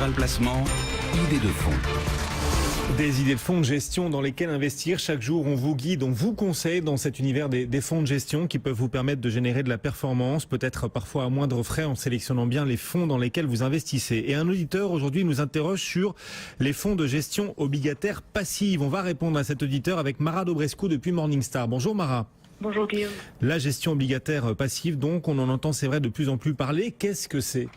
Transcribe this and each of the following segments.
Intégral Placement, idée de fonds. Des idées de fonds de gestion dans lesquelles investir. Chaque jour, on vous guide, on vous conseille dans cet univers des fonds de gestion qui peuvent vous permettre de générer de la performance, peut-être parfois à moindre frais en sélectionnant bien les fonds dans lesquels vous investissez. Et un auditeur aujourd'hui nous interroge sur les fonds de gestion obligataires passives. On va répondre à cet auditeur avec Mara Dobrescu depuis Morningstar. Bonjour Mara. Bonjour Guillaume. La gestion obligataire passive, donc, on en entend, c'est vrai, de plus en plus parler. Qu'est-ce que c'est ?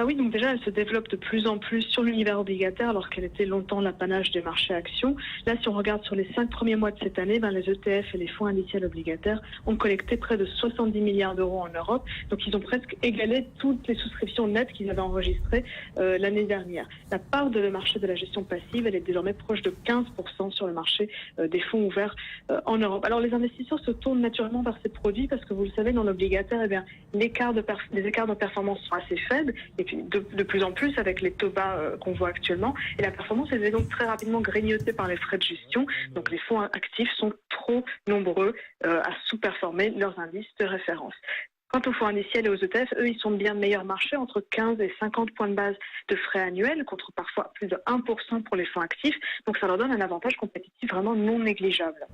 Oui, donc déjà, elle se développe de plus en plus sur l'univers obligataire alors qu'elle était longtemps l'apanage des marchés actions. Là, si on regarde sur les 5 premiers mois de cette année, les ETF et les fonds indiciels obligataires ont collecté près de 70 milliards d'euros en Europe. Donc, ils ont presque égalé toutes les souscriptions nettes qu'ils avaient enregistrées l'année dernière. La part de le marché de la gestion passive, elle est désormais proche de 15% sur le marché des fonds ouverts en Europe. Alors, les investisseurs se tournent naturellement vers ces produits parce que vous le savez, dans l'obligataire, les écarts de performance sont assez faibles. Et puis de plus en plus avec les taux bas qu'on voit actuellement. Et la performance elle est donc très rapidement grignotée par les frais de gestion. Donc les fonds actifs sont trop nombreux à sous-performer leurs indices de référence. Quant aux fonds indiciels et aux ETF, eux, ils sont bien meilleur marché, entre 15 et 50 points de base de frais annuels, contre parfois plus de 1% pour les fonds actifs. Donc ça leur donne un avantage compétitif vraiment non négligeable.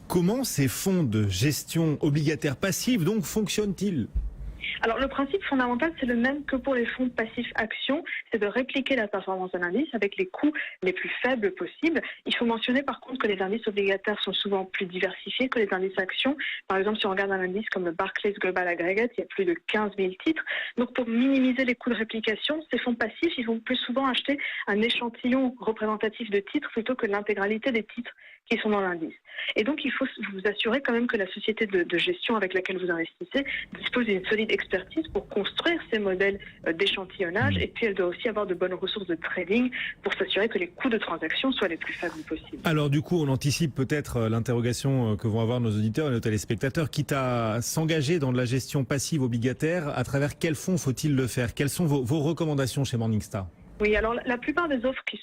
Comment ces fonds de gestion obligataire passive donc fonctionnent-ils ? Alors le principe fondamental, c'est le même que pour les fonds passifs actions, c'est de répliquer la performance d'un indice avec les coûts les plus faibles possibles. Il faut mentionner par contre que les indices obligataires sont souvent plus diversifiés que les indices actions. Par exemple, si on regarde un indice comme le Barclays Global Aggregate, il y a plus de 15 000 titres. Donc pour minimiser les coûts de réplication, ces fonds passifs, ils vont plus souvent acheter un échantillon représentatif de titres plutôt que l'intégralité des titres qui sont dans l'indice. Et donc, il faut vous assurer quand même que la société de gestion avec laquelle vous investissez dispose d'une solide expertise pour construire ces modèles d'échantillonnage. Et puis, elle doit aussi avoir de bonnes ressources de trading pour s'assurer que les coûts de transaction soient les plus faibles possibles. Alors, du coup, on anticipe peut-être l'interrogation que vont avoir nos auditeurs et nos téléspectateurs. Quitte à s'engager dans de la gestion passive obligataire, à travers quels fonds faut-il le faire ? Quelles sont vos recommandations chez Morningstar ? Oui, alors la plupart des offres qui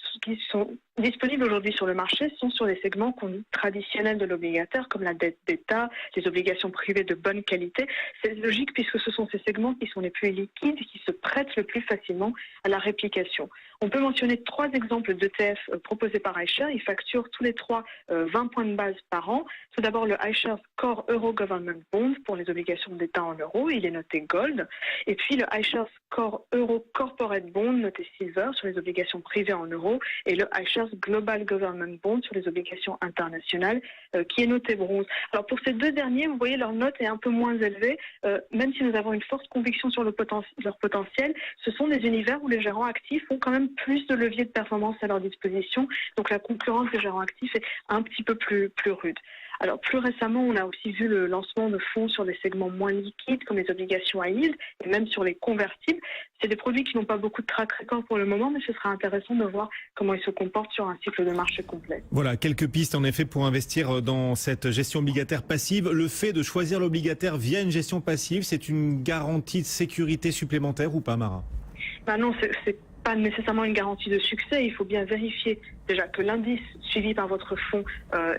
sont disponibles aujourd'hui sur le marché sont sur les segments qu'on dit traditionnels de l'obligataire, comme la dette d'État, les obligations privées de bonne qualité. C'est logique puisque ce sont ces segments qui sont les plus liquides, qui se prêtent le plus facilement à la réplication. On peut mentionner 3 exemples d'ETF proposés par iShares. Ils facturent tous les 3 20 points de base par an. Tout d'abord, le iShares Core Euro Government Bond pour les obligations d'État en euros. Il est noté Gold. Et puis le iShares Core Euro Corporate Bond noté Silver sur les obligations privées en euros. Et le iShares Global Government Bond sur les obligations internationales qui est noté bronze. Alors pour ces 2 derniers, vous voyez, leur note est un peu moins élevée. Même si nous avons une forte conviction sur leur potentiel, ce sont des univers où les gérants actifs ont quand même plus de leviers de performance à leur disposition. Donc la concurrence des gérants actifs est un petit peu plus rude. Alors plus récemment, on a aussi vu le lancement de fonds sur des segments moins liquides comme les obligations high yield et même sur les convertibles. C'est des produits qui n'ont pas beaucoup de track record pour le moment, mais ce sera intéressant de voir comment ils se comportent sur un cycle de marché complet. Voilà, quelques pistes en effet pour investir dans cette gestion obligataire passive. Le fait de choisir l'obligataire via une gestion passive, c'est une garantie de sécurité supplémentaire ou pas, Mara ? Non, c'est pas nécessairement une garantie de succès. Il faut bien vérifier déjà que l'indice suivi par votre fonds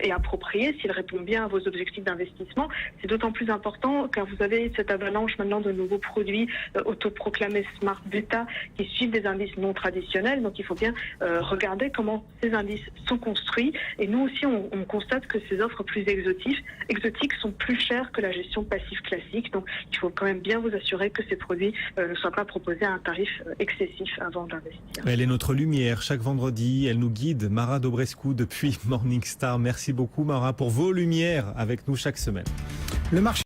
est approprié, s'il répond bien à vos objectifs d'investissement. C'est d'autant plus important car vous avez cette avalanche maintenant de nouveaux produits autoproclamés Smart Beta qui suivent des indices non traditionnels. Donc il faut bien regarder comment ces indices sont construits. Et nous aussi, on constate que ces offres plus exotiques sont plus chères que la gestion passive classique. Donc il faut quand même bien vous assurer que ces produits ne soient pas proposés à un tarif excessif avant d'investir. Elle est notre lumière chaque vendredi. Elle nous guide. Mara Dobrescu depuis Morningstar. Merci beaucoup Mara pour vos lumières avec nous chaque semaine. Le marché